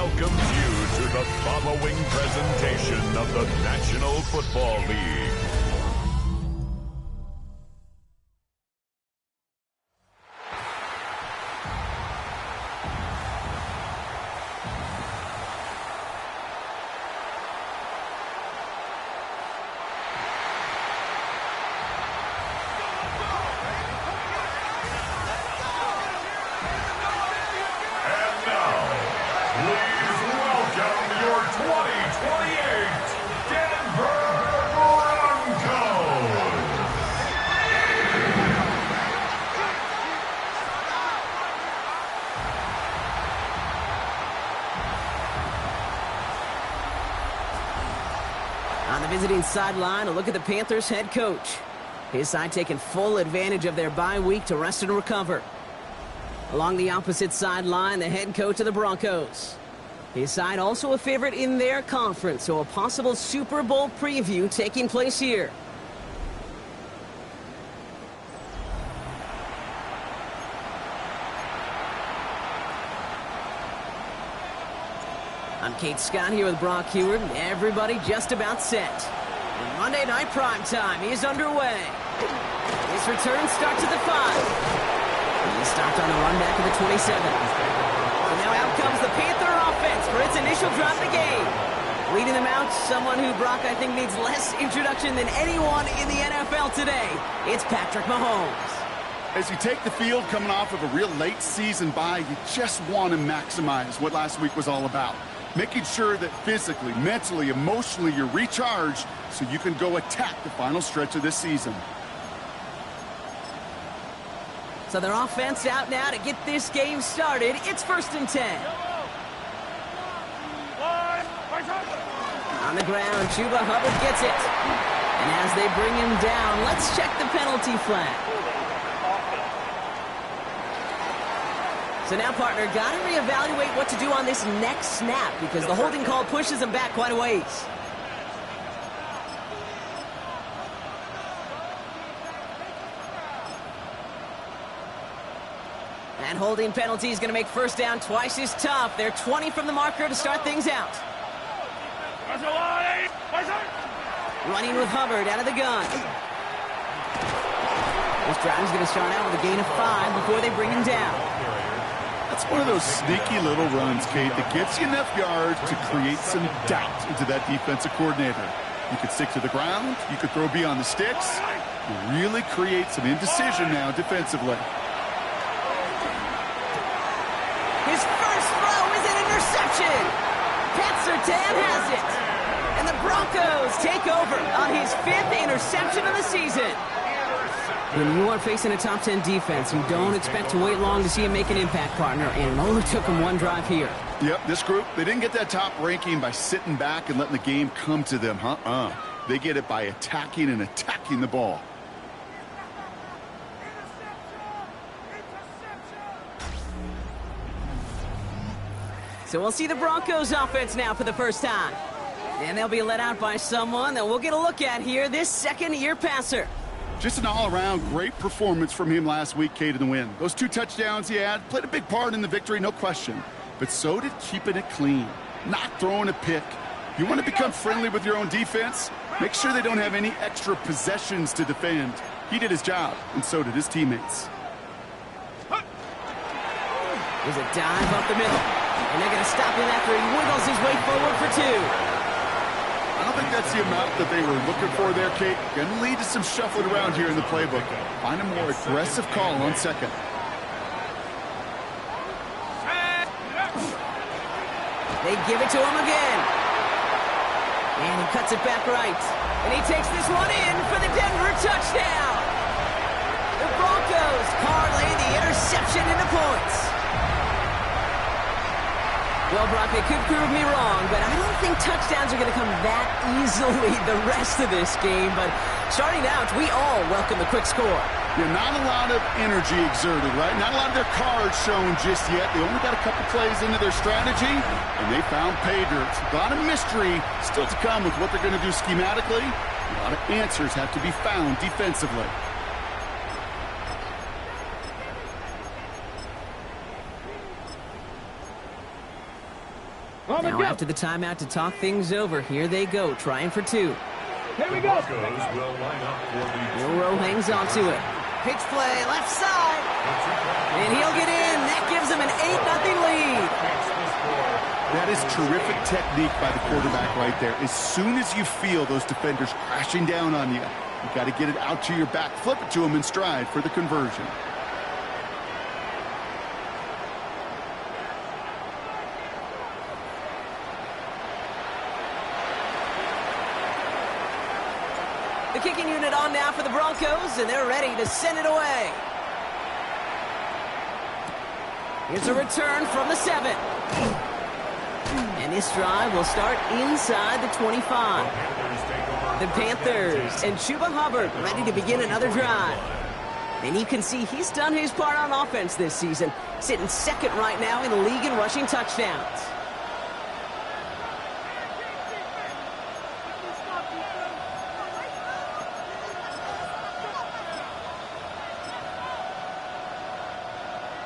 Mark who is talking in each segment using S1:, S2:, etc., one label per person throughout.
S1: welcomes you to the following presentation of the National Football League.
S2: On the visiting sideline, a look at the Panthers head coach. His side taking full advantage of their bye week to rest and recover. Along the opposite sideline, the head coach of the Broncos. His side also a favorite in their conference, so a possible Super Bowl preview taking place here. I'm Kate Scott here with Brock Heward, and everybody just about set. And Monday Night Prime Time is underway. His return starts at the 5. He stopped on the run back of the 27. And now out comes the Panther offense for its initial drive of the game. Leading them out, someone who, Brock, I think needs less introduction than anyone in the NFL today. It's Patrick Mahomes.
S3: As you take the field coming off of a real late season bye, you just want to maximize what last week was all about. Making sure that physically, mentally, emotionally, you're recharged so you can go attack the final stretch of this season.
S2: So their offense out now to get this game started. It's 1st and 10. On the ground, Chuba Hubbard gets it. And as they bring him down, let's check the penalty flag. So now, partner, got to reevaluate what to do on this next snap because the holding call pushes him back quite a ways. And holding penalty is going to make first down twice as tough. They're 20 from the marker to start things out. Running with Hubbard out of the gun. This drive is going to start out with a gain of 5 before they bring him down.
S3: That's one of those sneaky little runs, Kate, that gets you enough yards to create some doubt into that defensive coordinator. You could stick to the ground. You could throw beyond the sticks. You really create some indecision now defensively.
S2: His first throw is an interception. Pat Surtain has it. And the Broncos take over on his 5th interception of the season. When you are facing a top 10 defense, you don't expect to wait long to see him make an impact, partner, and it only took him one drive here.
S3: Yep, this group, they didn't get that top ranking by sitting back and letting the game come to them, They get it by attacking and attacking the ball.
S2: So we'll see the Broncos offense now for the first time. And they'll be let out by someone that we'll get a look at here, this second-year passer.
S3: Just an all-around great performance from him last week, Kate, in the win. Those 2 touchdowns he had played a big part in the victory, no question. But so did keeping it clean, not throwing a pick. You want to become friendly with your own defense? Make sure they don't have any extra possessions to defend. He did his job, and so did his teammates.
S2: There's a dive up the middle. And they're going to stop him after he wiggles his way forward for 2.
S3: I don't think that's the amount that they were looking for there, Kate. Going to lead to some shuffling around here in the playbook. Find a more aggressive call on second.
S2: They give it to him again. And he cuts it back right. And he takes this one in for the Denver touchdown. The Broncos parlay the interception into points. Well, Brock, they could prove me wrong, but I don't think touchdowns are going to come that easily the rest of this game. But starting out, we all welcome the quick score.
S3: Yeah, not a lot of energy exerted, right? Not a lot of their cards shown just yet. They only got a couple plays into their strategy, and they found pay dirt. A lot of mystery still to come with what they're going to do schematically. A lot of answers have to be found defensively.
S2: Now after the timeout to talk things over, here they go, trying for two.
S4: Here we go.
S2: Milrow hangs onto it. Pitch play, left side. And he'll get in. That gives him an 8-0 lead.
S3: That is terrific technique by the quarterback right there. As soon as you feel those defenders crashing down on you, you got to get it out to your back, flip it to them in stride for the conversion.
S2: The kicking unit on now for the Broncos, and they're ready to send it away. Here's a return from the 7. And this drive will start inside the 25. The Panthers and Chuba Hubbard ready to begin another drive. And you can see he's done his part on offense this season, sitting second right now in the league in rushing touchdowns.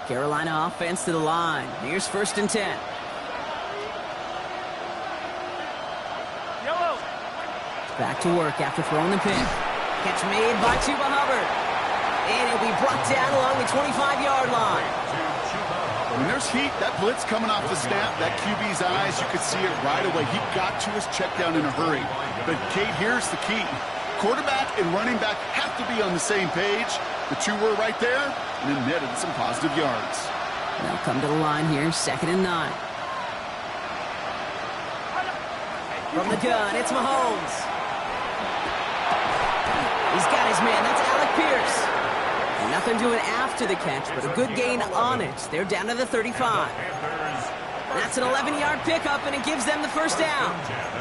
S2: Carolina offense to the line. Here's 1st and 10. Back to work after throwing the pick. Catch made by Chuba Hubbard. And it'll be brought down along the 25-yard line.
S3: When there's heat, that blitz coming off the snap, that QB's eyes, you could see it right away. He got to his check down in a hurry. But, Kate, here's the key. Quarterback and running back have to be on the same page. The two were right there, and it netted some positive yards.
S2: They'll come to the line here, 2nd and 9. From the gun, it's Mahomes. He's got his man. That's Alec Pierce. And nothing doing after the catch, but a good gain on it. They're down to the 35. That's an 11-yard pickup, and it gives them the first down.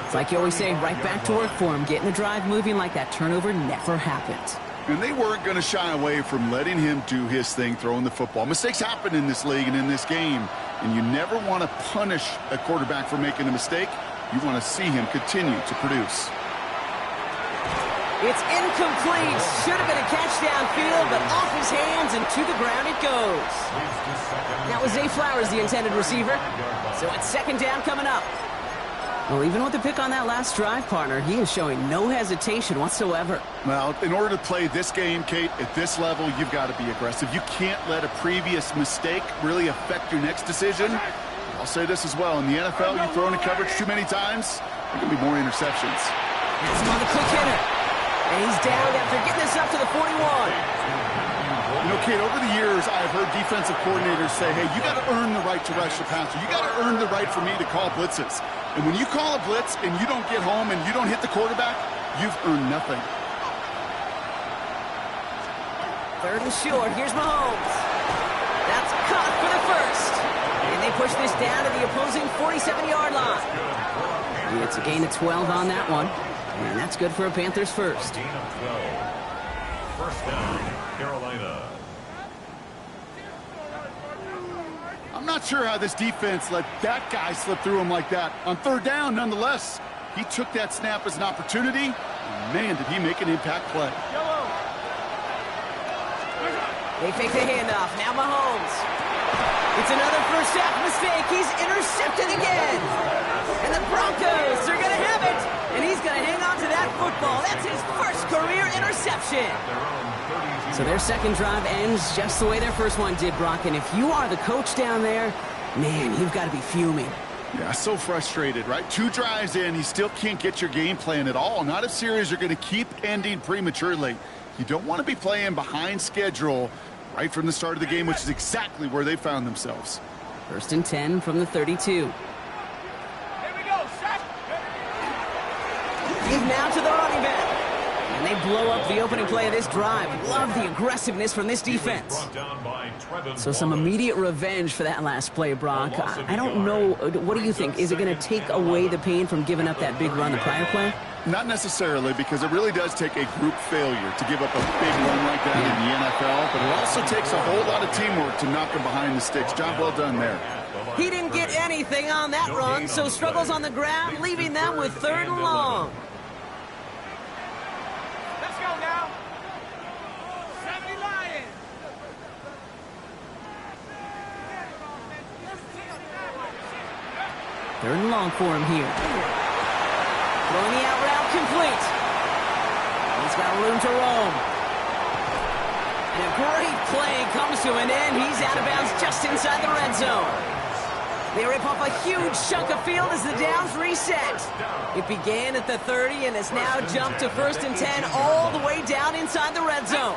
S2: It's like you always say, right back to work for him. Getting the drive moving like that turnover never happened.
S3: And they weren't going to shy away from letting him do his thing, throwing the football. Mistakes happen in this league and in this game, and you never want to punish a quarterback for making a mistake. You want to see him continue to produce.
S2: It's incomplete. Should have been a catch downfield, but off his hands and to the ground it goes. That was Zay Flowers, the intended receiver. So it's 2nd down coming up. Well, even with the pick on that last drive, partner, he is showing no hesitation whatsoever.
S3: Well, in order to play this game, Kate, at this level, you've got to be aggressive. You can't let a previous mistake really affect your next decision. I'll say this as well. In the NFL, you throw into coverage too many times, there can be more interceptions.
S2: That's him on the quick hitter. And he's down after getting this up to the 41.
S3: You know, Kate, over the years, I've heard defensive coordinators say, hey, you got to earn the right to rush the passer. You got to earn the right for me to call blitzes. And when you call a blitz and you don't get home and you don't hit the quarterback, you've earned nothing.
S2: 3rd and short. Here's Mahomes. That's caught for the first. And they push this down to the opposing 47-yard line. It's a gain of 12 on that one. And that's good for a Panthers first.
S1: Gain of 12. First down, Carolina.
S3: I'm not sure how this defense let that guy slip through him like that. On 3rd down, nonetheless, he took that snap as an opportunity. And man, did he make an impact play.
S2: They fake the handoff. Now Mahomes. It's another first half mistake. He's intercepted again. And the Broncos are going to have it. And he's going to hang on to that football. That's his first career interception. So their second drive ends just the way their first one did, Brock. And if you are the coach down there, man, you've got to be fuming.
S3: Yeah, so frustrated, right? 2 drives in, you still can't get your game plan at all. Not a series you're going to keep ending prematurely. You don't want to be playing behind schedule right from the start of the game, which is exactly where they found themselves.
S2: 1st and 10 from the 32. He's now to the running back. And they blow up the opening play of this drive. Love the aggressiveness from this defense. So some immediate revenge for that last play, Brock. I don't know. What do you think? Is it going to take away the pain from giving up that big run the prior play?
S3: Not necessarily, because it really does take a group failure to give up a big run like that in the NFL. But it also takes a whole lot of teamwork to knock him behind the sticks. Job well done there.
S2: He didn't get anything on that run, so struggles on the ground, leaving them with 3rd and long.
S4: Let's go now. 70 Lions.
S2: Third and long for him here. Throwing the out route complete. He's got room to roam. And a great play comes to an end. He's out of bounds just inside the red zone. They rip off a huge chunk of field as the downs reset. It began at the 30 and has now jumped to 1st and 10 all the way down inside the red zone.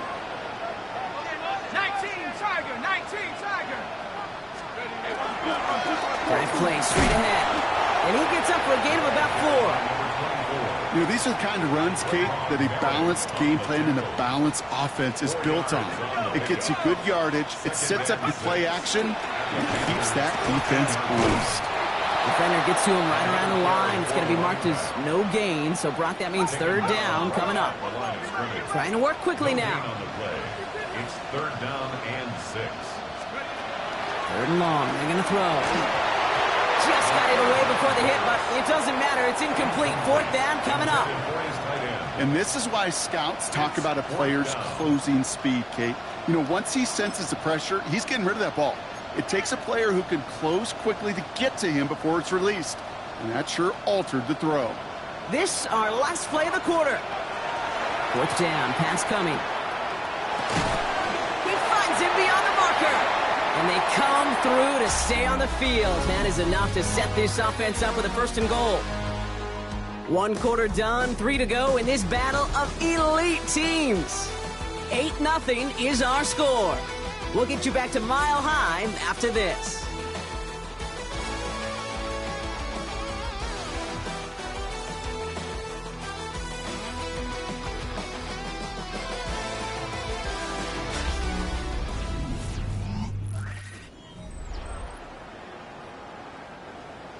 S4: 19 Tiger, 19 Tiger.
S2: Drive play straight ahead. And he gets up for a gain of about 4.
S3: You know, these are the kind of runs, Kate, that a balanced game plan and a balanced offense is built on. It gets you good yardage, it sets up your play action, and it keeps that defense honest.
S2: Defender gets to him right around the line. It's going to be marked as no gain, so Brock, that means 3rd down coming up. Trying to work quickly now.
S1: It's 3rd down and 6.
S2: 3rd and long. They're going to throw. Just got it away before the hit, but it doesn't matter. It's incomplete. 4th down coming up.
S3: And this is why scouts talk about a player's closing speed, Kate. You know, once he senses the pressure, he's getting rid of that ball. It takes a player who can close quickly to get to him before it's released. And that sure altered the throw.
S2: This our last play of the quarter. 4th down. Pass coming. He finds him beyond the marker. And they come through to stay on the field. That is enough to set this offense up with a 1st and goal. 1 quarter done, 3 to go in this battle of elite teams. 8-0 is our score. We'll get you back to Mile High after this.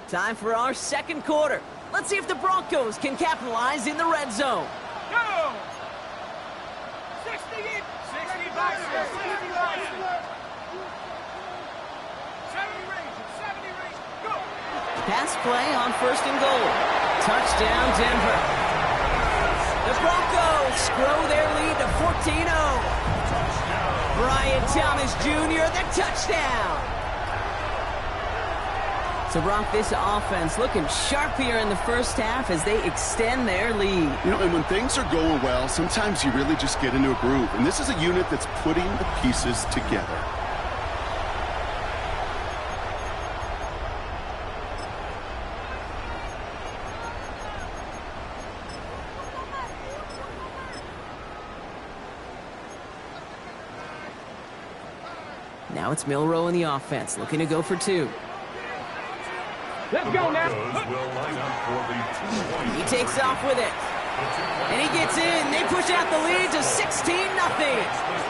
S2: Time for our 2nd quarter. Let's see if the Broncos can capitalize in the red zone.
S4: Go! 60 in. 60 boxes. 60 boxes. 70 range. 70 range. Go!
S2: Pass play on 1st and goal. Touchdown, Denver. The Broncos grow their lead to 14-0. Brian Thomas Jr., the touchdown. So, Brock, this offense looking sharp here in the 1st half as they extend their lead.
S3: You know, and when things are going well, sometimes you really just get into a groove. And this is a unit that's putting the pieces together.
S2: Now it's Milroe in the offense, looking to go for 2.
S4: Let's go now.
S2: He takes off with it. And he gets in. They push out the lead to 16-0.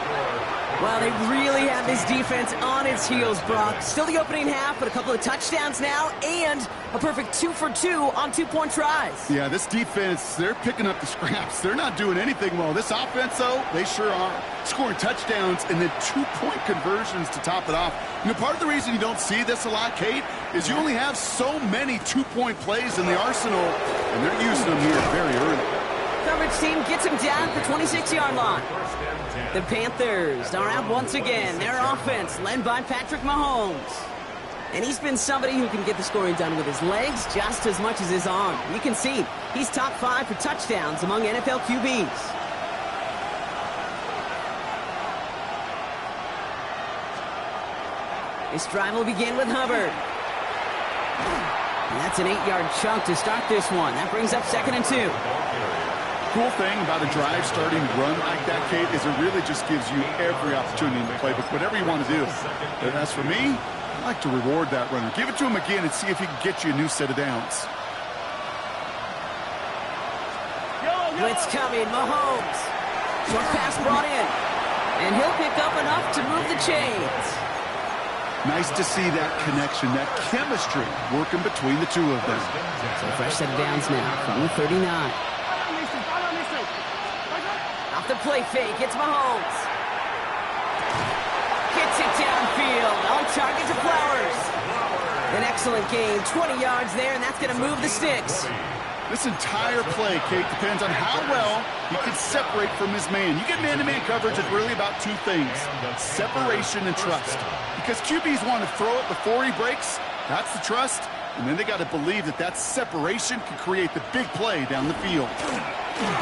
S2: Well, they really have this defense on its heels, Brock. Still the opening half, but a couple of touchdowns now and a perfect 2 for 2 on 2-point tries.
S3: Yeah, this defense, they're picking up the scraps. They're not doing anything well. This offense, though, they sure are. Scoring touchdowns and then 2-point conversions to top it off. You know, part of the reason you don't see this a lot, Kate, is you only have so many 2-point plays in the arsenal, and they're using them here very early.
S2: Coverage team gets him down at the 26-yard line. The Panthers are out once again. Their offense led by Patrick Mahomes. And he's been somebody who can get the scoring done with his legs just as much as his arm. You can see he's top 5 for touchdowns among NFL QBs. This drive will begin with Hubbard. And that's an 8-yard chunk to start this one. That brings up 2nd and 2.
S3: Cool thing about a drive starting run like that, Kate, is it really just gives you every opportunity in the playbook, whatever you want to do. But as for me, I like to reward that runner. Give it to him again and see if he can get you a new set of downs.
S2: Blitz coming, Mahomes. Short pass brought in. And he'll pick up enough to move the chains.
S3: Nice to see that connection, that chemistry working between the two of them.
S2: So fresh set of downs now from the 39. Off the play fake, it's Mahomes. Gets it downfield, on target to Flowers. An excellent gain, 20 yards there, and that's going to move the sticks.
S3: This entire play, Kate, depends on how well he can separate from his man. You get man-to-man coverage, it's really about 2 things, separation and trust. Because QBs want to throw it before he breaks, that's the trust. And then they got to believe that that separation can create the big play down the field.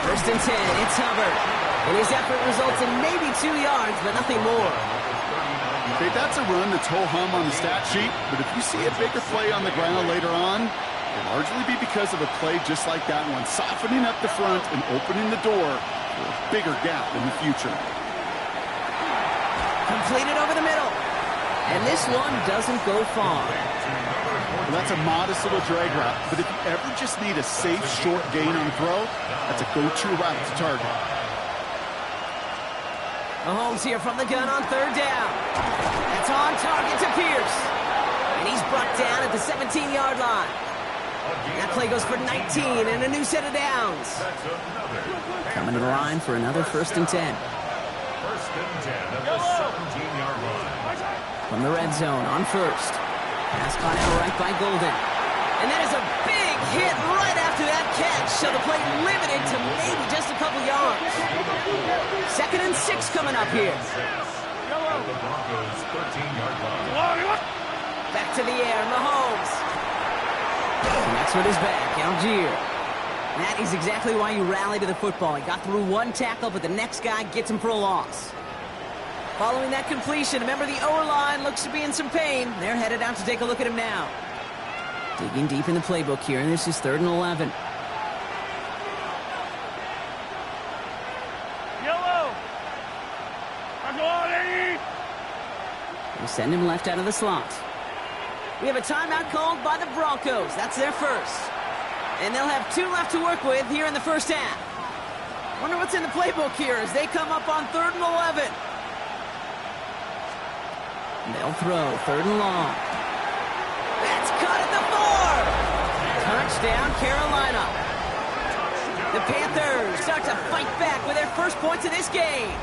S2: First and 10, it's Hubbard. And his effort results in maybe 2 yards, but nothing more.
S3: Okay, that's a run that's ho-hum on the stat sheet, but if you see a bigger play on the ground later on, it'll largely be because of a play just like that one, softening up the front and opening the door for a bigger gap in the future.
S2: Completed over the middle. And this one doesn't go far.
S3: Well, that's a modest little drag route, but if you ever just need a safe, short gain on throw, that's a go-to route to target.
S2: Mahomes here from the gun on third down. That's on target to Pierce. And he's brought down at the 17-yard line. That play goes for 19 and a new set of downs. Coming to the line for another first and 10.
S1: First and 10 at the 17-yard line.
S2: From the red zone on first. Pass caught out right by Golden. And that is a big hit right after that catch, so the play limited to maybe just a couple yards. Second and 6 coming up here.
S1: At the Broncos 13-yard line.
S2: Back to the air, Mahomes. Connects with his back, Algier. That is exactly why you rally to the football. He got through one tackle, but the next guy gets him for a loss. Following that completion, remember the O-line looks to be in some pain. They're headed out to take a look at him now. Digging deep in the playbook here, and this is 3rd and 11.
S4: Yellow. Go on, Eddie.
S2: They send him left out of the slot. We have a timeout called by the Broncos. That's their first. And they'll have 2 left to work with here in the first half. Wonder what's in the playbook here as they come up on 3rd and 11. They'll throw 3rd and long. That's caught at the 4. Touchdown, Carolina. The Panthers start to fight back with their first points of this game.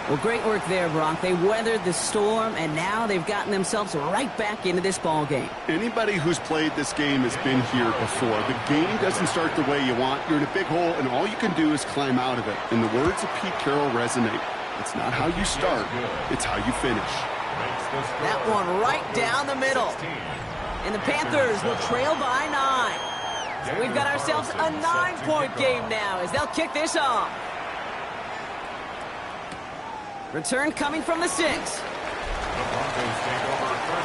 S2: Well, great work there, Brock. They weathered the storm, and now they've gotten themselves right back into this ball game.
S3: Anybody who's played this game has been here before. The game doesn't start the way you want. You're in a big hole, and all you can do is climb out of it. And the words of Pete Carroll resonate. It's not how you start, it's how you finish.
S2: That one right down the middle. And the Panthers will trail by 9. So we've got ourselves a 9-point game now as they'll kick this off. Return coming from the 6.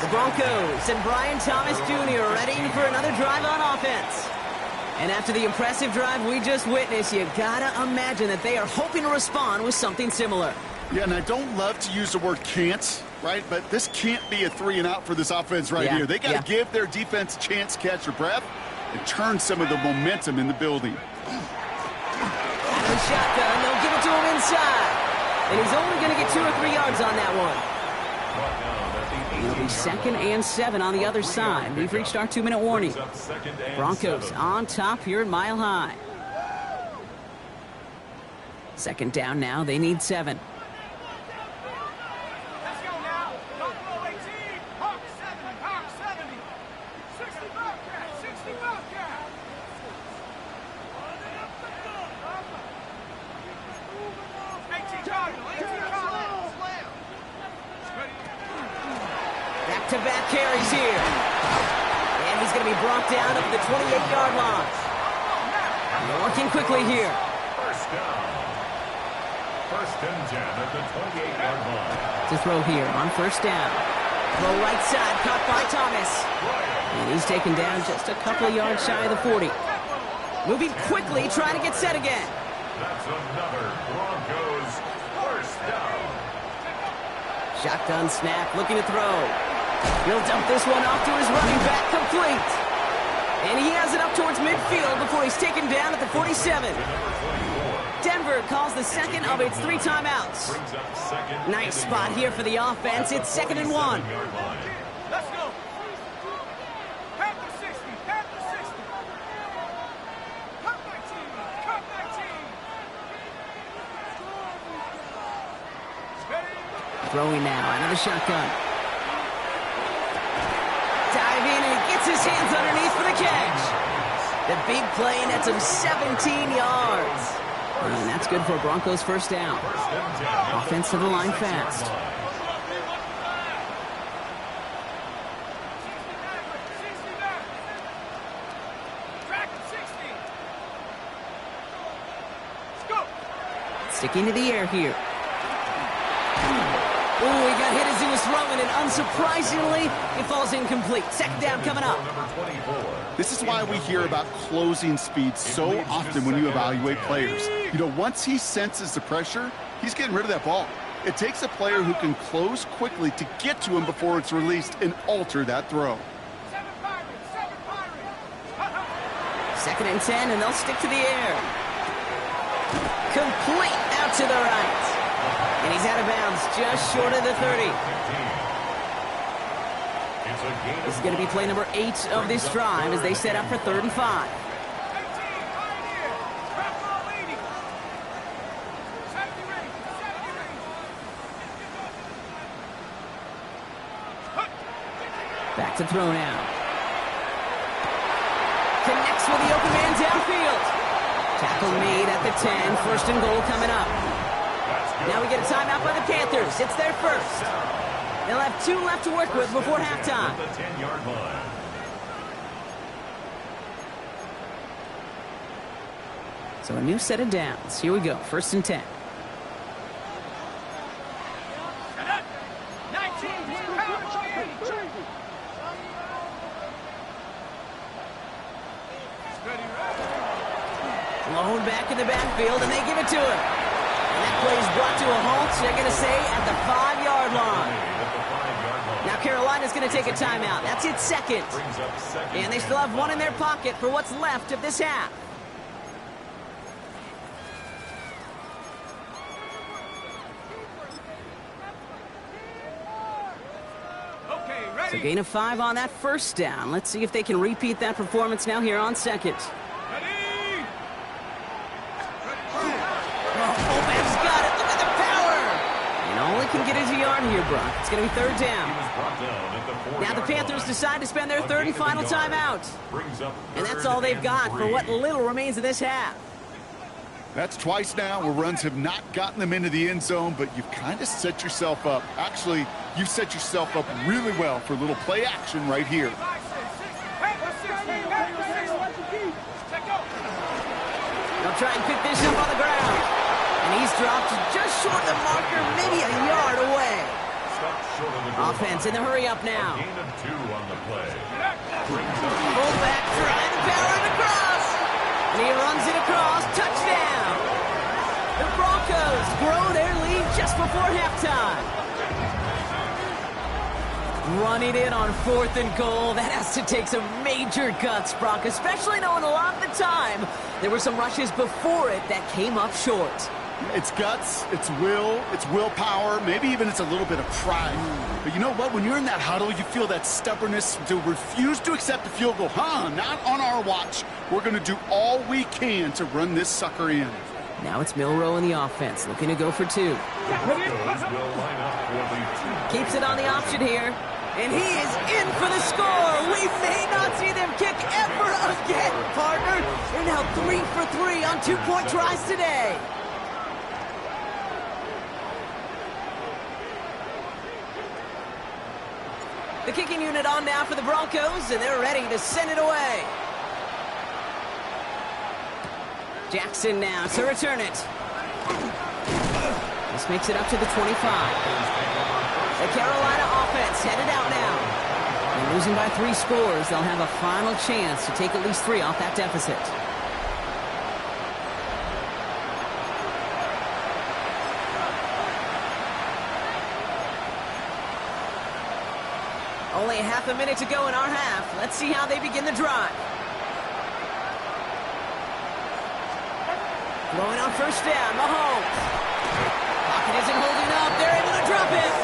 S2: The Broncos and Brian Thomas Jr. ready for another drive on offense. And after the impressive drive we just witnessed, you gotta imagine that they are hoping to respond with something similar.
S3: Yeah, and I don't love to use the word can't, right? But this can't be a 3-and-out for this offense right here. They got to give their defense a chance to catch their breath and turn some of the momentum in the building.
S2: Out of the shotgun, they'll give it to him inside. And he's only going to get 2 or 3 yards on that one. It'll be 2nd and 7 on the other side. We've reached our 2-minute warning. Broncos on top here at Mile High. 2nd down now. They need 7.
S4: Let's go now. Buffalo 18. Hawk 70. Hawk 70. 60 Bobcat. 60 Bobcat. 18 Cardinal. 18 Cardinal.
S2: Back-to-back carries here. And he's going to be brought down up the 28-yard line. They're working quickly here.
S1: First down. First and 10 at the 28-yard line.
S2: To throw here on first down. Throw right side, caught by Thomas. And he's taken down just a couple of yards shy of the 40. Moving quickly, trying to get set again.
S1: That's another Broncos first down.
S2: Shotgun snap, looking to throw. He'll dump this one off to his running back, complete. And he has it up towards midfield before he's taken down at the 47. Denver calls the second of its 3 timeouts. Nice spot here for the offense. It's 2nd and 1.
S4: Let's go. Panther 60. Panther 60. Cut 19. Cut 19.
S2: Throwing now out of the shotgun. Dive in and he gets his hands underneath for the catch. The big play nets him 17 yards. And that's good for Broncos first down. Offense to the line fast. Sticking to the air here. Oh, he got hit as he was throwing, and unsurprisingly, it falls incomplete. Second down coming up.
S3: This is why we hear about closing speed so often when you evaluate players. You know, once he senses the pressure, he's getting rid of that ball. It takes a player who can close quickly to get to him before it's released and alter that throw.
S2: 2nd and 10, and they'll stick to the air. Complete out to the right. And he's out of bounds, just short of the 30. This is going to be play number 8 of this drive as they set up for 3rd and 5. Back to throw now. Connects with the open man downfield. Tackle made at the 10. 1st and goal coming up. Now we get a timeout by the Panthers. It's their first. They'll have 2 left to work with before halftime. So a new set of downs. Here we go. 1st and 10. Blown back in the backfield, and they give it to him. And that play is brought to a halt, so they're going to say at the 5-yard line. Now Carolina's going to take a timeout. That's its 2nd. And they still have 1 in their pocket for what's left of this half. So gain of 5 on that 1st down. Let's see if they can repeat that performance now here on 2nd. Can get his yard here, Brock. It's going to be 3rd down. Now the Panthers decide to spend their 3rd and final timeout. And that's all they've got for what little remains of this half.
S3: That's twice now where runs have not gotten them into the end zone, but you've kind of set yourself up. Actually, you've set yourself up really well for a little play action right here.
S2: They'll try and pick this up on the ground. And he's dropped just short of the marker, maybe a yard away. Offense in the hurry up now. Fullback trying to power it across. And he runs it across. Touchdown. The Broncos grow their lead just before halftime. Running in on 4th and goal. That has to take some major guts, Brock, especially knowing a lot of the time there were some rushes before it that came up short.
S3: It's guts, it's willpower, maybe even it's a little bit of pride. But you know what? When you're in that huddle, you feel that stubbornness to refuse to accept a field goal. Not on our watch. We're going to do all we can to run this sucker in.
S2: Now it's Milroe in the offense, looking to go for 2. Keeps it on the option here. And he is in for the score. We may not see them kick ever again, partner. They're now 3 for 3 on 2-point tries today. The kicking unit on now for the Broncos, and they're ready to send it away. Jackson now to return it. This makes it up to the 25. The Carolina offense headed out now. And losing by 3 scores, they'll have a final chance to take at least 3 off that deficit. Only a half a minute to go in our half. Let's see how they begin the drive. Throwing on 1st down, Mahomes. Pocket isn't holding up. They're able to drop it.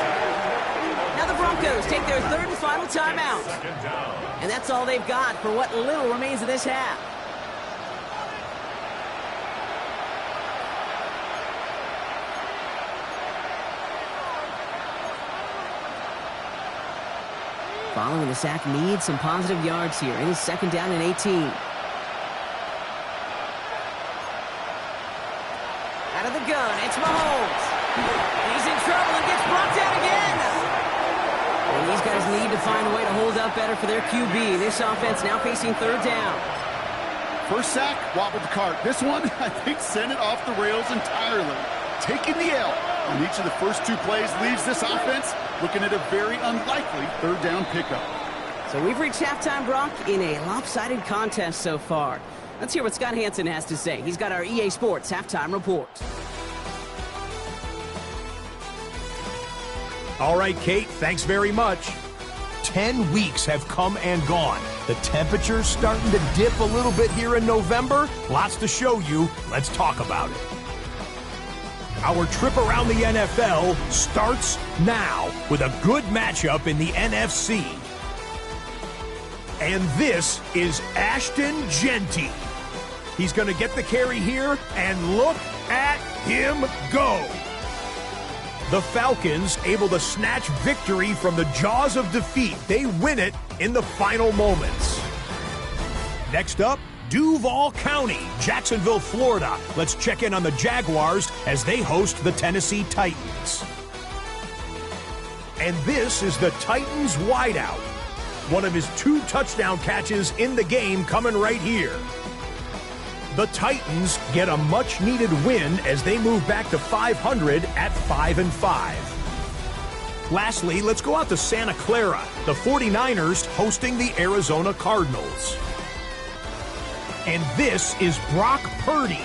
S2: Now the Broncos take their 3rd and final timeout. And that's all they've got for what little remains of this half. Following the sack needs some positive yards here. It is 2nd down and 18. Out of the gun, it's Mahomes. He's in trouble and gets brought down again. And these guys need to find a way to hold up better for their QB. This offense now facing 3rd down.
S3: First sack, wobbled the cart. This one, I think, sent it off the rails entirely. taking the L on each of the first 2 plays leaves this offense looking at a very unlikely third down pickup.
S2: So we've reached halftime, Brock, in a lopsided contest so far. Let's hear what Scott Hansen has to say. He's got our EA Sports halftime report.
S5: All right, Kate, thanks very much. 10 weeks have come and gone. The temperature's starting to dip a little bit here in November. Lots to show you. Let's talk about it. Our trip around the NFL starts now with a good matchup in the NFC. And this is Ashton Genty. He's going to get the carry here, and look at him go. The Falcons able to snatch victory from the jaws of defeat. They win it in the final moments. Next up, Duval County, Jacksonville, Florida. Let's check in on the Jaguars as they host the Tennessee Titans. And this is the Titans wideout. One of his 2 touchdown catches in the game coming right here. The Titans get a much-needed win as they move back to 500 at 5-5. Lastly, let's go out to Santa Clara. The 49ers hosting the Arizona Cardinals. And this is Brock Purdy.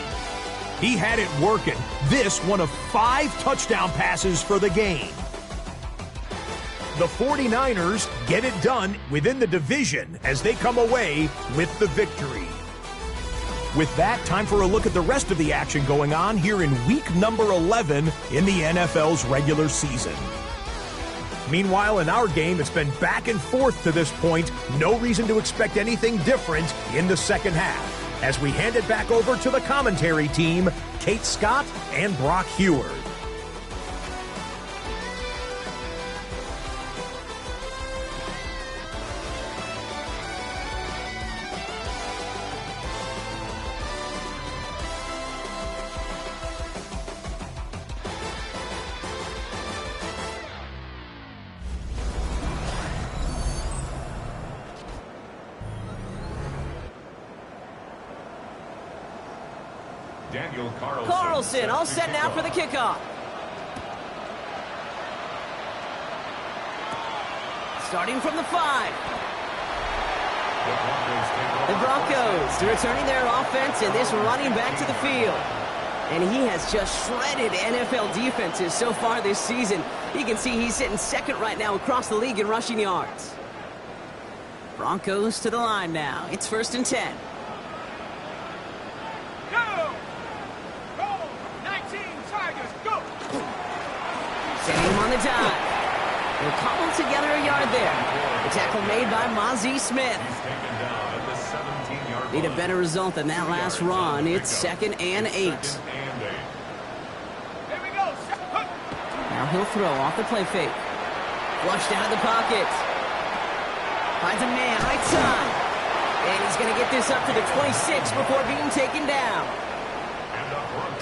S5: He had it working. This one of 5 touchdown passes for the game. The 49ers get it done within the division as they come away with the victory. With that, time for a look at the rest of the action going on here in week number 11 in the NFL's regular season. Meanwhile, in our game, it's been back and forth to this point. No reason to expect anything different in the second half. As we hand it back over to the commentary team, Kate Scott and Brock Heward.
S2: Carlson, all set now for the kickoff. Starting from the 5. The Broncos returning their offense and this running back to the field. And he has just shredded NFL defenses so far this season. You can see he's sitting second right now across the league in rushing yards. Broncos to the line now. It's 1st and 10. Setting him on the dive. They'll cobble together a yard there. The tackle made by Mozzie Smith. Need a better result than that last run. It's 2nd and 8. Now he'll throw off the play fake. Flushed out of the pocket. Finds a man right side. And he's going to get this up to the 26 before being taken down.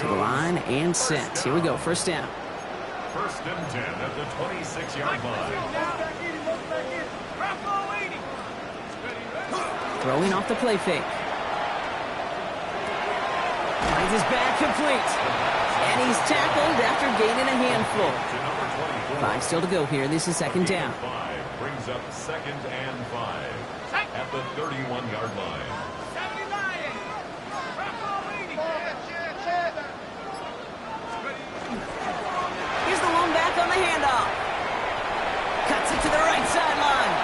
S2: To the line and set. Here we go, 1st down.
S1: 1st and 10 at the 26-yard line.
S2: Throwing off the play fake. Finds his back complete. And he's tackled after gaining a handful. 5 still to go here. This is 2nd down.
S1: 5 brings up 2nd and 5 at the 31-yard line.
S2: On the handoff. Cuts it to the right sideline.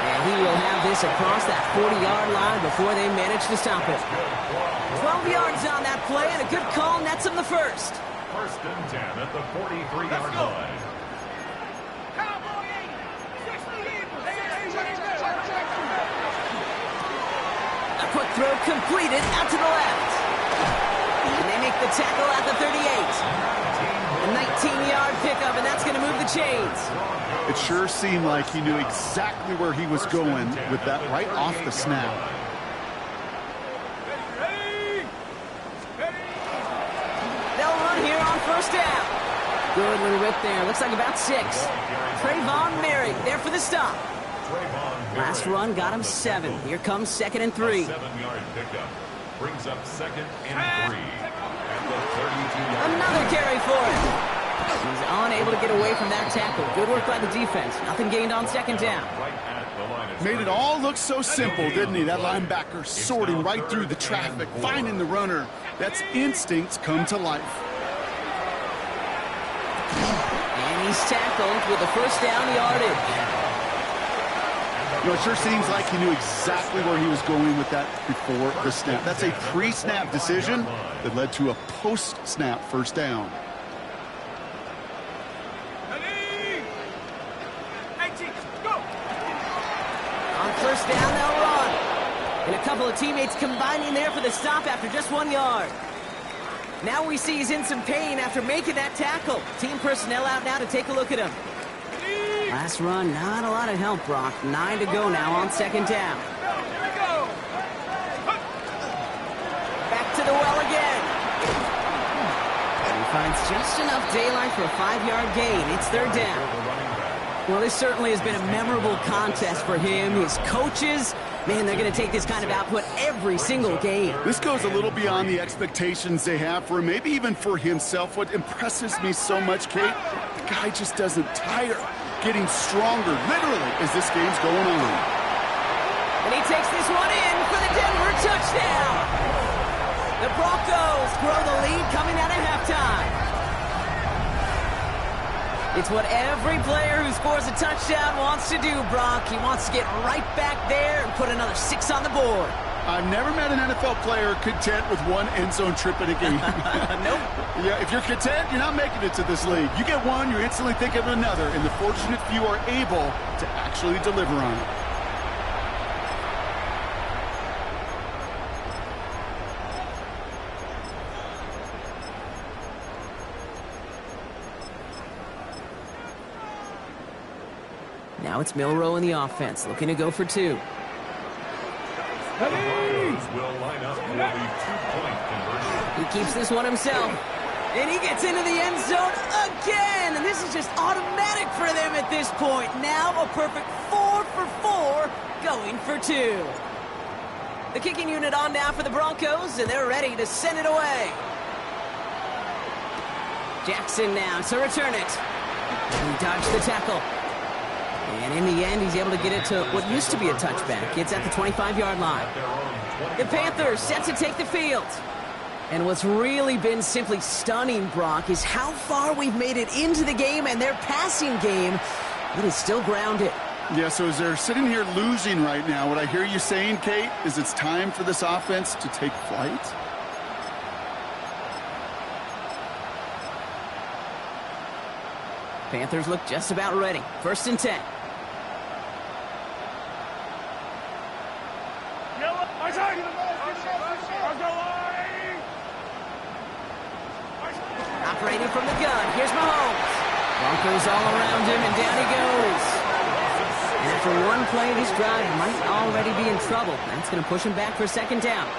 S2: And he will have this across that 40-yard line before they manage to stop it. 12 yards on that play, and a good call nets him the first.
S1: 1st and 10 at the 43-yard line.
S2: A quick throw completed out to the left. And they make the tackle at the 38. A 19-yard pickup, and that's going to move the chains.
S3: It sure seemed like he knew exactly where he was going with that right off the snap.
S2: They'll run here on 1st down. Good little rip there. Looks like about 6. Trayvon Merrick there for the stop. Last run got him 7. Here comes 2nd and 3.
S1: 7-yard pickup brings up 2nd and 3.
S2: Another carry for him. He's unable to get away from that tackle. Good work by the defense. Nothing gained on second down.
S3: Made it all look so simple, didn't he? That linebacker sorting right through the traffic, finding the runner. That's instincts come to life.
S2: And he's tackled with a first down yardage.
S3: You know, it sure seems like he knew exactly where he was going with that before the snap. That's a pre-snap decision that led to a post-snap first down.
S2: First down, they'll run. And a couple of teammates combining there for the stop after just 1 yard. Now we see he's in some pain after making that tackle. Team personnel out now to take a look at him. Last run, not a lot of help, Brock. 9 to go now on second down. Back to the well again. And he finds just enough daylight for a 5-yard gain. It's third down. Well, this certainly has been a memorable contest for him. His coaches, man, they're going to take this kind of output every single game.
S3: This goes a little beyond the expectations they have for him, maybe even for himself. What impresses me so much, Kate, the guy just doesn't tire. Getting stronger, literally, as this game's going on.
S2: And he takes this one in for the Denver touchdown. The Broncos grow the lead coming out of halftime. It's what every player who scores a touchdown wants to do, Brock. He wants to get right back there and put another 6 on the board.
S3: I've never met an NFL player content with one end zone trip in a game.
S2: Nope.
S3: Yeah, if you're content, you're not making it to this league. You get one, you instantly think of another, and the fortunate few are able to actually deliver on it.
S2: Now it's Milroe in the offense, looking to go for 2.
S1: The Broncos will line up for the 2-point conversion.
S2: He keeps this one himself. And he gets into the end zone again. And this is just automatic for them at this point. Now a perfect 4 for 4, going for 2. The kicking unit on now for the Broncos, and they're ready to send it away. Jackson now to return it. He dodged the tackle. And in the end, he's able to get it to what used to be a touchback. It's at the 25-yard line. The Panthers set to take the field. And what's really been simply stunning, Brock, is how far we've made it into the game, and their passing game, it is still grounded.
S3: Yeah, so as they're sitting here losing right now, what I hear you saying, Kate, is it's time for this offense to take flight?
S2: Panthers look just about ready. 1st and 10. Operating from the gun. Here's Mahomes. Broncos all around him, and down he goes. And after one play, this drive might already be in trouble. That's going to push him back for 2nd down.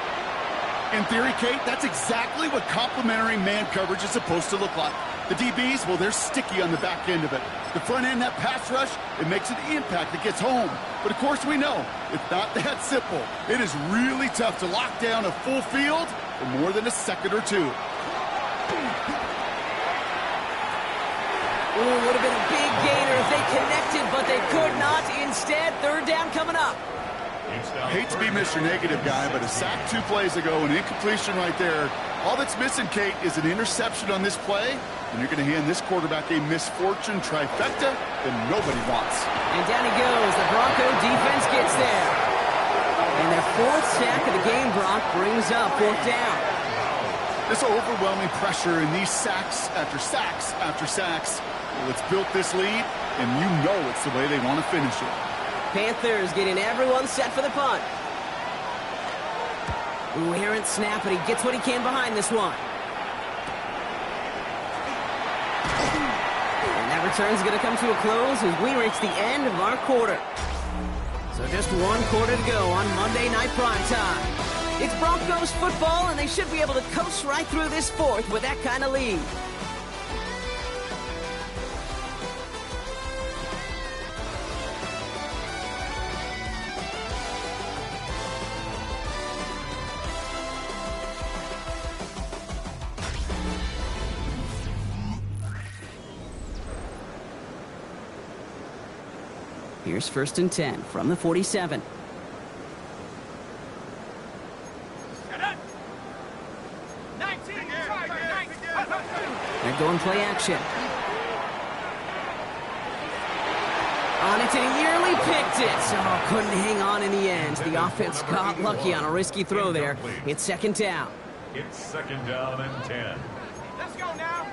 S3: In theory, Kate, that's exactly what complementary man coverage is supposed to look like. The DBs, well, they're sticky on the back end of it. The front end, that pass rush, it makes an impact that gets home. But, of course, we know it's not that simple. It is really tough to lock down a full field for more than a second or two.
S2: Ooh, would have been a big gainer if they connected, but they could not. Instead, 3rd down coming up.
S3: I hate to be Mr. Negative guy, but a sack 2 plays ago, an incompletion right there. All that's missing, Kate, is an interception on this play, and you're going to hand this quarterback a misfortune trifecta that nobody wants.
S2: And down he goes. The Bronco defense gets there. And their 4th sack of the game, Brock, brings up 4th down.
S3: This overwhelming pressure and these sacks after sacks after sacks, well, it's built this lead, and you know it's the way they want to finish it.
S2: Panthers getting everyone set for the punt. Ooh, errant snap, but he gets what he can behind this one. And that return's going to come to a close as we reach the end of our quarter. So just 1 quarter to go on Monday Night Primetime. It's Broncos football, and they should be able to coast right through this 4th with that kind of lead. Here's 1st and 10 from the 47. They're going play action. On it, and he nearly picked it. Oh, couldn't hang on in the end. The offense got lucky on a risky throw there. It's 2nd down.
S1: It's 2nd down and 10.
S4: Let's go now.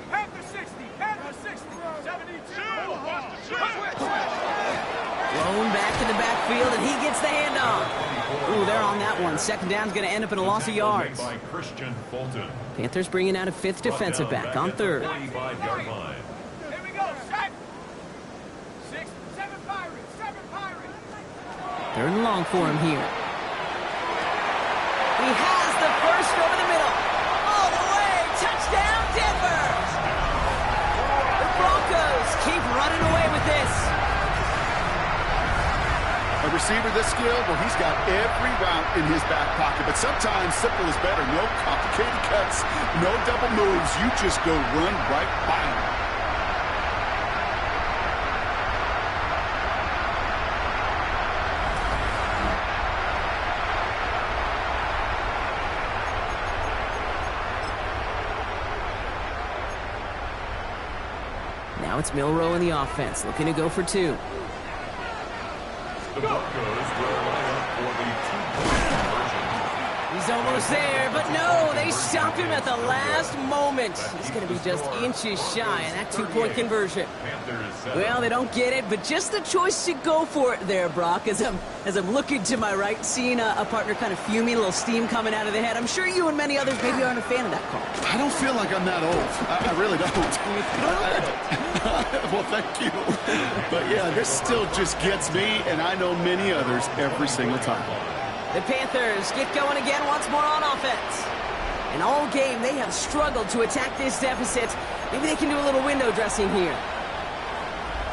S4: Panthers 60. Panthers 60. 72.
S2: Blown back in the backfield, and he gets the handoff. Ooh, they're on that one. 2nd down's going to end up in a loss of yards.
S1: By Christian Fulton.
S2: Panthers bringing out a 5th defensive back on 3rd.
S1: 45-yard line.
S4: Here we go. Set. 6, 7 Pirates. 7 Pirates.
S2: 3rd and long for him here. He has the first over the middle. All the way. Touchdown, Denver. The Broncos keep running away with this.
S3: A receiver this skilled, well, he's got every route in his back pocket, but sometimes simple is better. No complicated cuts, no double moves. You just go run right by him.
S2: Now it's Milroe in the offense, looking to go for 2.
S1: The Broncos will line up for the 2-point conversion.
S2: He's almost there, but no, they stopped him at the last moment. He's going to be just inches shy of that 2-point conversion.
S1: Panthers 7.
S2: Well, they don't get it, but just the choice to go for it there, Brock. As I'm looking to my right, seeing a partner kind of fuming, a little steam coming out of the head. I'm sure you and many others maybe aren't a fan of that call.
S3: I don't feel like I'm that old. I really don't. Well, thank you. But yeah, this still just gets me, and I know many others, every single time.
S2: The Panthers get going again once more on offense. And all game, they have struggled to attack this deficit. Maybe they can do a little window dressing here.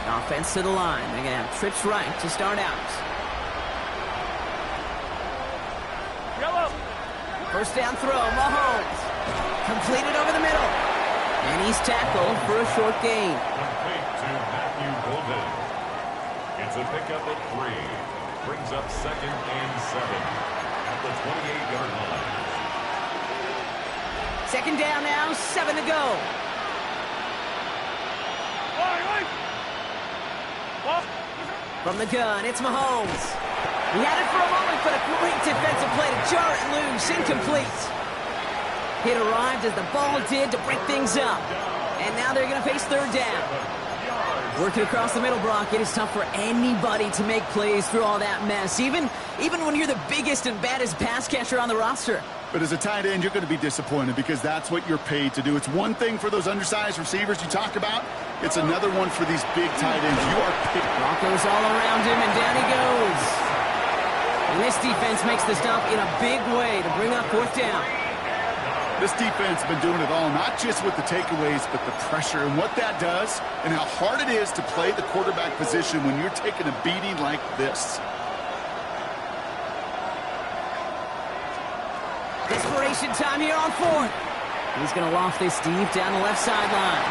S2: Offense to the line. They're going to have trips right to start out.
S4: Yellow.
S2: 1st down throw, Mahomes. Completed over the middle. And he's tackled for a short gain.
S1: Complete to Matthew Golden. It's a pickup of 3. Brings up 2nd and 7 at the 28-yard line.
S2: 2nd down now, 7 to go. From the gun, it's Mahomes. He had it for a moment, but a great defensive play to jar it loose. Incomplete. Hit arrived as the ball did to break things up. And now they're going to face 3rd down. Working across the middle, Brock, it is tough for anybody to make plays through all that mess, even when you're the biggest and baddest pass catcher on the roster.
S3: But as a tight end, you're going to be disappointed because that's what you're paid to do. It's one thing for those undersized receivers you talk about. It's another one for these big tight ends. You are paid.
S2: Broncos all around him, and down he goes. And this defense makes the stop in a big way to bring up 4th down.
S3: This defense has been doing it all, not just with the takeaways, but the pressure and what that does and how hard it is to play the quarterback position when you're taking a beating like this.
S2: Desperation time here on 4th. He's going to loft this deep down the left sideline.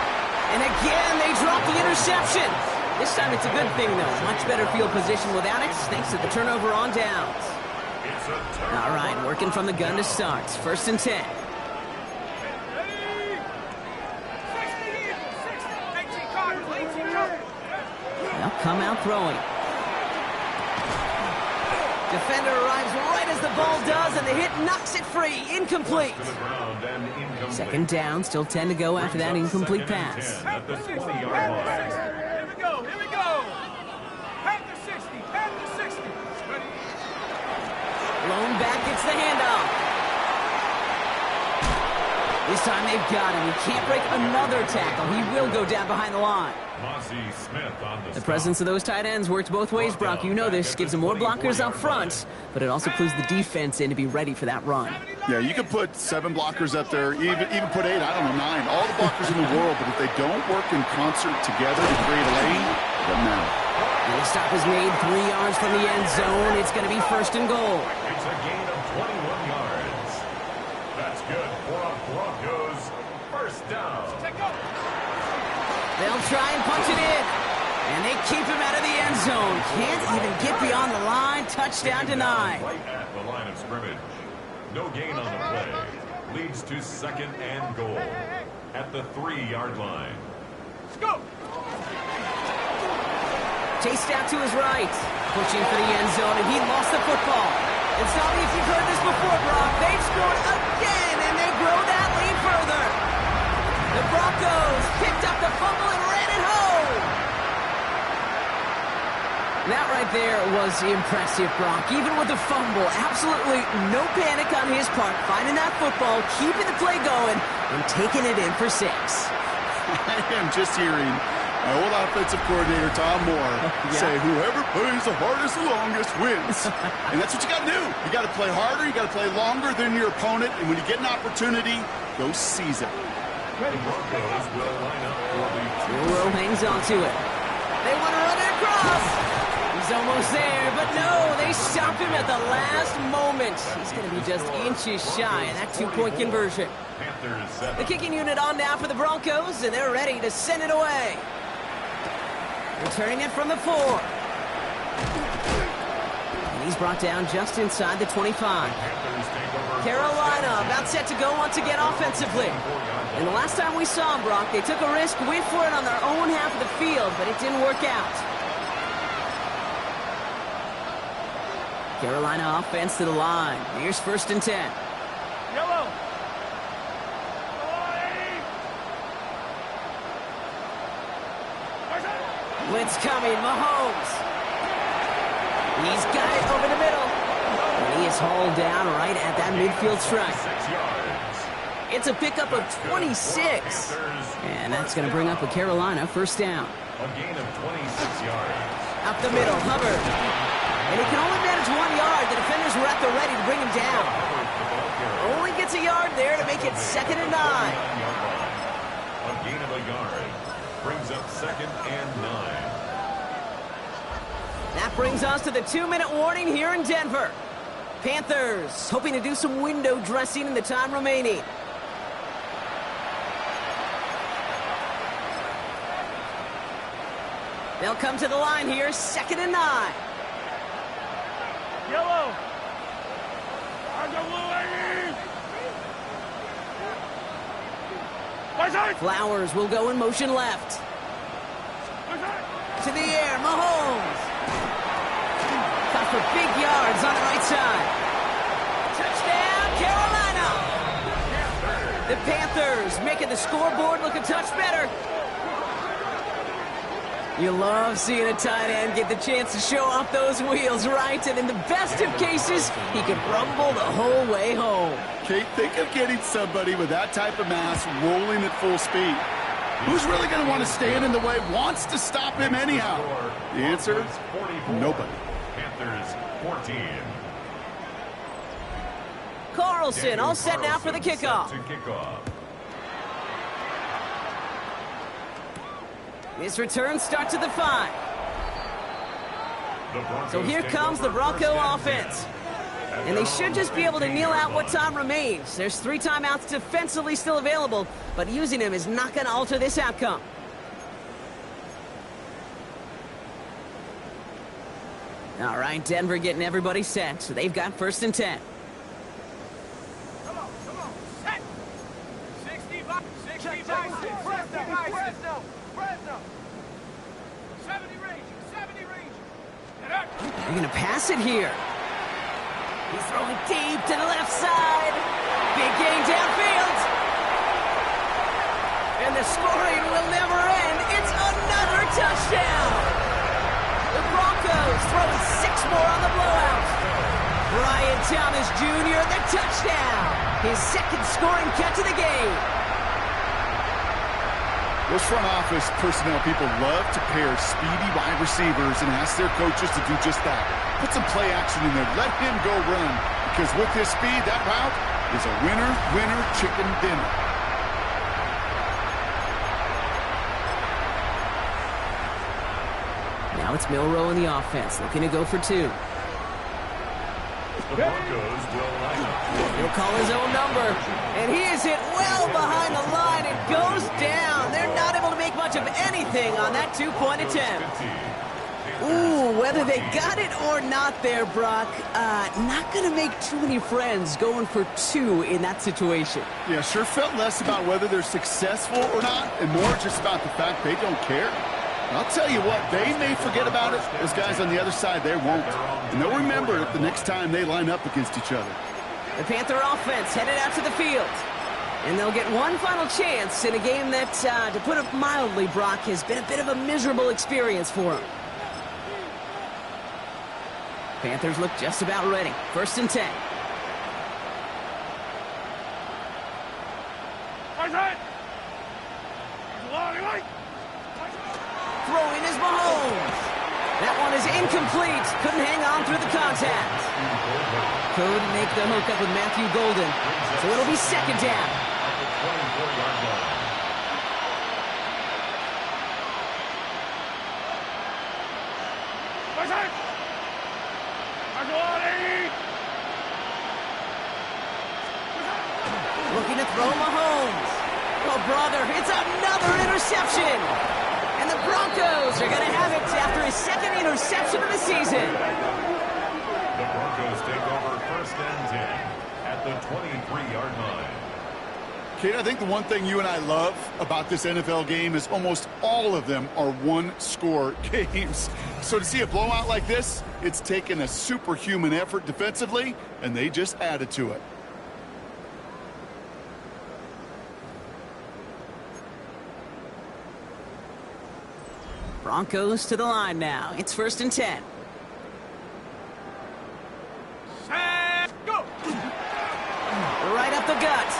S2: And again, they drop the interception. This time it's a good thing, though. Much better field position without it, thanks to the turnover on downs. All right, working from the gun to start. 1st and 10. They'll come out throwing. Defender arrives right as the ball does, and the hit knocks it free. Incomplete. 2nd down, still 10 to go after that incomplete pass.
S1: At the 20-yard line.
S4: Here we go. Here we go. Panther 60. Panther 60. Ready?
S2: Blown back, gets the handoff. This time they've got him. He can't break another tackle. He will go down behind the line. The presence of those tight ends works both ways, Brock. You know this. Gives them more blockers up front, but it also clues the defense in to be ready for that run.
S3: Yeah, you could put 7 blockers up there, even put 8, I don't know, 9. All the blockers in the world, but if they don't work in concert together to create a lane, it doesn't matter.
S2: And the stop is made 3 yards from the end zone. It's going to be 1st and goal.
S1: It's a gain of 21 yards. That's good for a Broncos 1st down.
S2: They'll try and punch it in. And they keep him out of the end zone. Can't even get beyond the line. Touchdown denied.
S1: Right at the line of scrimmage. No gain on the play. Leads to 2nd and goal at the 3-yard line.
S4: Let's go.
S2: Chased out to his right. Pushing for the end zone, and he lost the football. And Tommy, if you've heard this before, Brock, they've scored again, and they grow that lead further. The Broncos picked up the fumble and ran it home. That right there was impressive, Brock. Even with the fumble, absolutely no panic on his part. Finding that football, keeping the play going, and taking it in for 6.
S3: I am just hearing my old offensive coordinator, Tom Moore, say, whoever plays the hardest the longest wins. And that's what you got to do. You got to play harder. You got to play longer than your opponent. And when you get an opportunity, go seize it.
S1: The Broncos will line up for the
S2: Burrow hangs on to it. They want to run it across. He's almost there, but no, they stop him at the last moment. He's going to be just inches shy of that 2-point conversion.
S1: Panthers 7.
S2: The kicking unit on now for the Broncos, and they're ready to send it away. Returning it from the 4. And he's brought down just inside the 25.
S1: Panthers take over.
S2: Carolina about set to go once again offensively. And the last time we saw them, Brock, they took a risk, went for it on their own half of the field, but it didn't work out. Carolina offense to the line. Here's 1st and 10.
S4: Yellow.
S2: Blitz coming, Mahomes. He's got it over the middle. And he is hauled down right at that midfield stripe.
S1: 6 yards.
S2: It's a pickup of 26. And that's going to bring up a Carolina 1st down.
S1: A gain of 26 yards.
S2: Up the middle, Hubbard. And he can only manage 1 yard. The defenders were at the ready to bring him down. Only gets a yard there to make it 2nd and 9.
S1: A gain of a yard. Brings up 2nd and 9.
S2: That brings us to the 2-minute warning here in Denver. Panthers hoping to do some window dressing in the time remaining. They'll come to the line here, 2nd and 9.
S4: Yellow. On the blue ladies.
S2: Flowers will go in motion left. To the air, Mahomes. Caught for big yards on the right side. Touchdown, Carolina. The Panthers making the scoreboard look a touch better. You love seeing a tight end get the chance to show off those wheels, right? And in the best of cases, he could rumble the whole way home.
S3: Kate, think of getting somebody with that type of mass rolling at full speed. Who's really going to want to stand in the way, wants to stop him anyhow? The answer? Nobody.
S1: Panthers 14.
S2: Carlson all set now for the kickoff.
S1: To kick off.
S2: This return starts at the 5. So here comes the Bronco offense. And they should just be able to kneel out what time remains. There's 3 timeouts defensively still available, but using them is not going to alter this outcome. All right, Denver getting everybody set, so they've got 1st and 10.
S4: Come on. Set. 65. 65. Fresno. 70 range.
S2: They're going to pass it here. He's throwing deep to the left side. Big gain downfield. And the scoring will never end. It's another touchdown. The Broncos throwing 6 more on the blowout. Brian Thomas Jr., the touchdown. His 2nd scoring catch of the game.
S3: Those front office personnel people love to pair speedy wide receivers and ask their coaches to do just that. Put some play action in there. Let him go run. Because with his speed, that route is a winner chicken dinner.
S2: Now it's Milroe in the offense, looking to go for 2.
S1: The Broncos will line up
S2: He'll call his own number, and he is hit well behind the line and goes down. They're not able to make much of anything on that two-point attempt. Ooh, whether they got it or not there, Brock, not going to make too many friends going for two in that situation.
S3: Yeah, sure felt less about whether they're successful or not, and more just about the fact they don't care. I'll tell you what, they may forget about it. Those guys on the other side, they won't. And they'll remember it the next time they line up against each other.
S2: The Panther offense headed out to the field. And they'll get one final chance in a game that, to put it mildly, Brock, has been a bit of a miserable experience for them. Panthers look just about ready. 1st and 10. Throwing is Mahomes. That one is incomplete. Couldn't hang on through the contact. Couldn't make the hook up with Matthew Golden. So it'll be 2nd down. Looking to throw Mahomes. Oh, brother, it's another interception. And the Broncos are going to have it after his 2nd interception of the season.
S1: The Broncos take over 1st and 10 at the 23-yard line.
S3: Kate, I think the one thing you and I love about this NFL game is almost all of them are one-score games. So to see a blowout like this, it's taken a superhuman effort defensively, and they just added to it.
S2: Broncos to the line now. It's 1st and 10.
S4: Go!
S2: Right up the gut.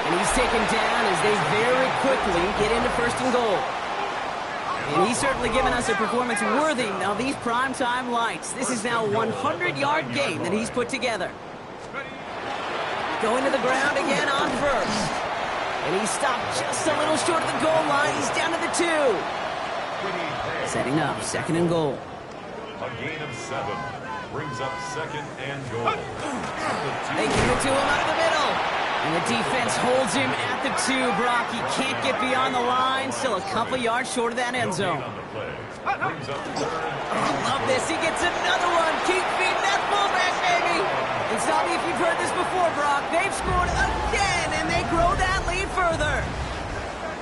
S2: And he's taken down as they very quickly get into 1st and goal. And he's certainly given us a performance worthy of these primetime lights. This is now a 100-yard game that he's put together. Going to the ground again on 1st. And he stopped just a little short of the goal line. He's down to the 2. Setting up 2nd and goal.
S1: A gain of 7 brings up 2nd and goal.
S2: They give it to him out of the middle. And the defense holds him at the 2, Brock. He can't get beyond the line. Still a couple yards short of that end zone. I love this. He gets another one. Keep feeding that fullback, baby. And tell me if you've heard this before, Brock. They've scored again, and they grow that lead further.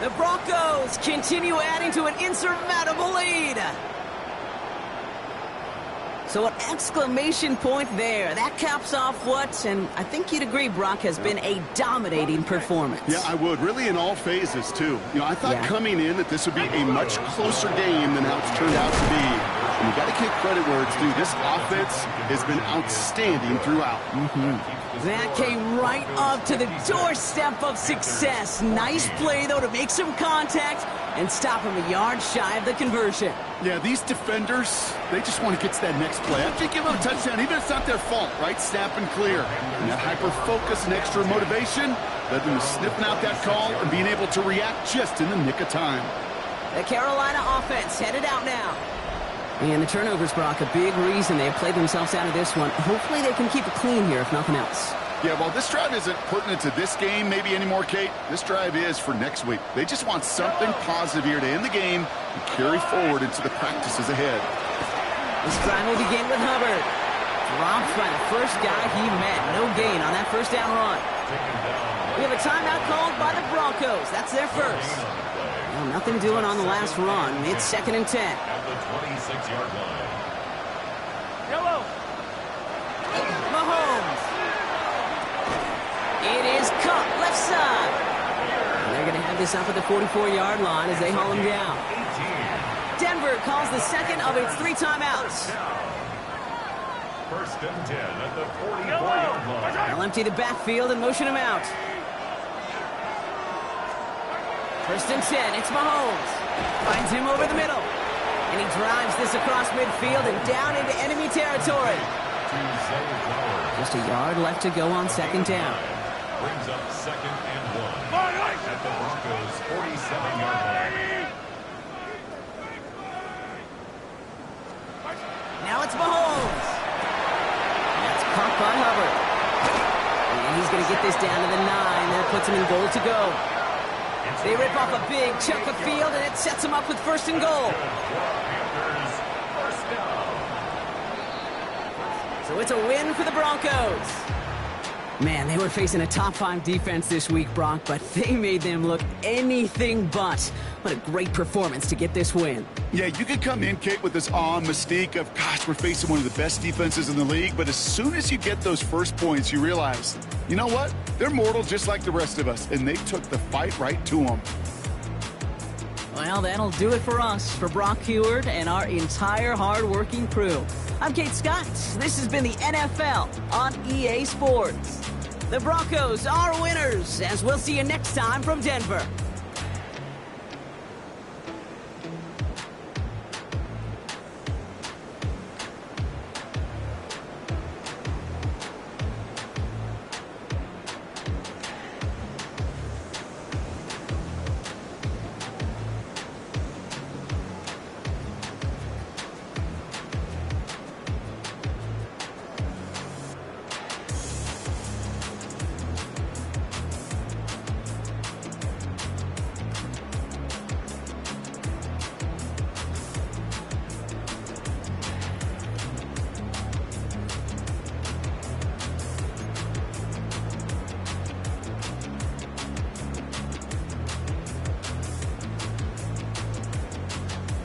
S2: The Broncos continue adding to an insurmountable lead. So an exclamation point there. That caps off what, and I think you'd agree, Brock, has been a dominating performance.
S3: Yeah, I would. Really in all phases, too. You know, I thought coming in that this would be a much closer game than how it's turned out to be. And you got to give credit where it's due. This offense has been outstanding throughout.
S2: That came right up to the doorstep of success. Nice play, though, to make some contact and stop him a yard shy of the conversion.
S3: Yeah, these defenders, they just want to get to that next play. After you give them a touchdown, even if it's not their fault, right? Snap and clear. And that hyper-focus and extra motivation led them to sniffing out that call and being able to react just in the nick of time.
S2: The Carolina offense headed out now. And the turnovers, Brock, a big reason they have played themselves out of this one. Hopefully they can keep it clean here, if nothing else.
S3: Yeah, well, this drive isn't pertinent to this game maybe anymore, Kate. This drive is for next week. They just want something positive here to end the game and carry forward into the practices ahead.
S2: This drive will begin with Hubbard. Dropped by the first guy he met. No gain on that 1st down run. We have a timeout called by the Broncos. That's their first. Well, nothing doing on the last run. It's 2nd and 10.
S1: At the 26-yard line.
S4: Yellow!
S2: Mahomes. It is caught left side. And they're going to have this up at the 44-yard line as they haul him down. Denver calls the second of its 3 timeouts.
S1: 1st and 10 at the 44-yard line.
S2: They'll empty the backfield and motion him out. 1st and 10, it's Mahomes. Finds him over the middle. And he drives this across midfield and down into enemy territory. Just a yard left to go on 2nd down.
S1: Brings up 2nd and 1 at the Broncos' 47-yard line.
S2: Now it's Mahomes. That's caught by Hubbard. get this down to the 9. That puts them in goal to go. They rip off a big chunk of field, and it sets them up with first and goal.
S1: Panthers, first down.
S2: So it's a win for the Broncos. Man, they were facing a top 5 defense this week, Brock, but they made them look anything but. What a great performance to get this win.
S3: Yeah, you could come in, Kate, with this awe and mystique of, gosh, we're facing one of the best defenses in the league, but as soon as you get those first points, you realize, you know what? They're mortal just like the rest of us, and they took the fight right to them.
S2: Well, that'll do it for us, for Brock Heward and our entire hard-working crew. I'm Kate Scott. This has been the NFL on EA Sports. The Broncos are winners, as we'll see you next time from Denver.